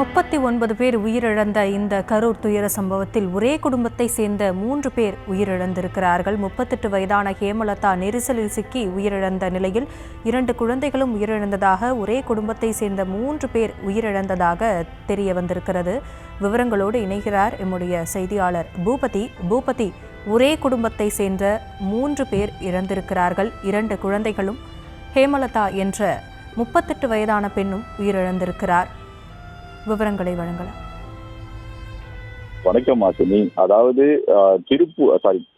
39 பேர் உயிரிழந்த இந்த கரூர் துயர சம்பவத்தில் ஒரே குடும்பத்தை சேர்ந்த 3 பேர் உயிரிழந்திருக்கிறார்கள். 38 வயதான ஹேமலதா நெரிசலில் சிக்கி உயிரிழந்த நிலையில் 2 குழந்தைகளும் உயிரிழந்ததாக, ஒரே குடும்பத்தை சேர்ந்த 3 பேர் உயிரிழந்ததாக தெரிய வந்திருக்கிறது. விவரங்களோடு இணைகிறார் எம்முடைய செய்தியாளர் பூபதி. பூபதி, ஒரே குடும்பத்தை சேர்ந்த 3 பேர் இறந்திருக்கிறார்கள். 2 குழந்தைகளும் ஹேமலதா என்ற 38 வயதான பெண்ணும் உயிரிழந்திருக்கிறார். விவரங்களை வழங்கலாம். வணக்கம் ஆசினி. அதாவது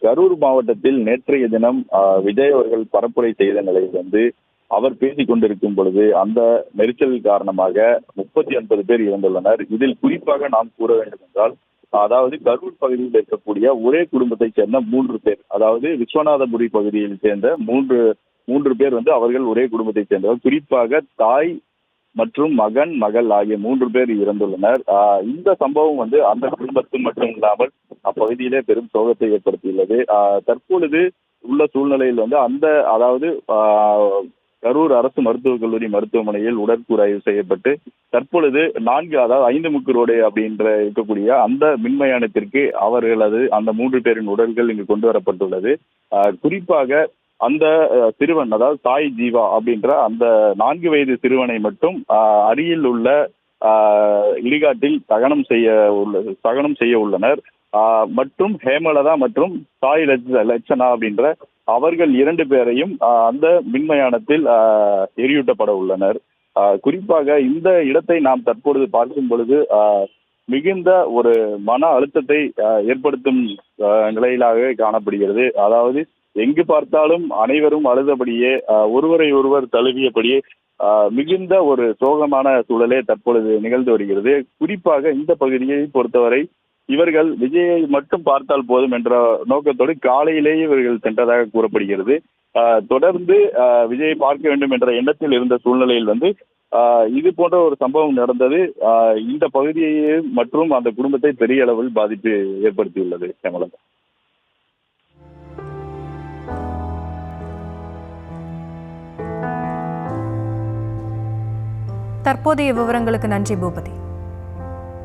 கரூர் மாவட்டத்தில் நேற்றைய தினம் விஜய் அவர்கள் பரப்புரை செய்த நிலையில் அவர் பேசிக் கொண்டிருக்கும் பொழுது அந்த நெரிசல் காரணமாக 39 பேர் இறந்துள்ளனர். இதில் குறிப்பாக நாம் கூற வேண்டும் என்றால், அதாவது கரூர் பகுதியில் இருக்கக்கூடிய ஒரே குடும்பத்தைச் சேர்ந்த 3 பேர், அதாவது விஸ்வநாதபுரி பகுதியில் சேர்ந்த மூன்று பேர் அவர்கள் ஒரே குடும்பத்தைச் சேர்ந்தவர். குறிப்பாக தாய் மற்றும் மகன், மகள் ஆகிய 3 பேர் இறந்துள்ளனர். இந்த சம்பவம் அந்த குடும்பத்தில் மட்டும் இல்லாமல் அப்பகுதியிலே பெரும் சோகத்தை ஏற்படுத்தியுள்ளது. தற்பொழுது உள்ள சூழ்நிலையில் கரூர் அரசு மருத்துவக் கல்லூரி மருத்துவமனையில் உடற்கூறாய்வு செய்யப்பட்டு தற்பொழுது 5 முக்கு ரோடு அப்படின்ற இருக்கக்கூடிய அந்த மின்மயானத்திற்கு அவர்களது அந்த 3 பேரின் உடல்கள் இங்கு கொண்டு வரப்பட்டுள்ளது. குறிப்பாக அந்த சிறுவன், அதாவது சாய் ஜீவா அப்படின்ற அந்த 4 வயது சிறுவனை மட்டும் அருகில் உள்ள இடுகாட்டில் தகனம் செய்ய உள்ளனர். மற்றும் ஹேமலதா மற்றும் சாய் லட்சணா அப்படின்ற அவர்கள் 2 பேரையும் அந்த மின்மயானத்தில் எரியூட்டப்பட உள்ளனர். குறிப்பாக இந்த இடத்தை நாம் தற்பொழுது பார்க்கும் பொழுது மிகுந்த ஒரு மன அழுத்தத்தை ஏற்படுத்தும் நிலையிலாக காணப்படுகிறது. அதாவது எங்கு பார்த்தாலும் அனைவரும் அழுதபடியே, ஒருவரை ஒருவர் தழுவியபடியே மிகுந்த ஒரு சோகமான சூழலே தற்பொழுது நிகழ்ந்து வருகிறது. குறிப்பாக இந்த பகுதியை பொறுத்தவரை இவர்கள் விஜயை மட்டும் பார்த்தால் போதும் என்ற நோக்கத்தோடு காலையிலேயே இவர்கள் சென்றதாக கூறப்படுகிறது. தொடர்ந்து விஜயை பார்க்க வேண்டும் என்ற எண்ணத்தில் இருந்த சூழ்நிலையில் இது போன்ற ஒரு சம்பவம் நடந்தது இந்த பகுதியை மற்றும் அந்த குடும்பத்தை பெரிய அளவில் பாதிப்பு ஏற்படுத்தியுள்ளது. ஹேமலதா, தற்போதைய விவரங்களுக்கு நன்றி பூபதி.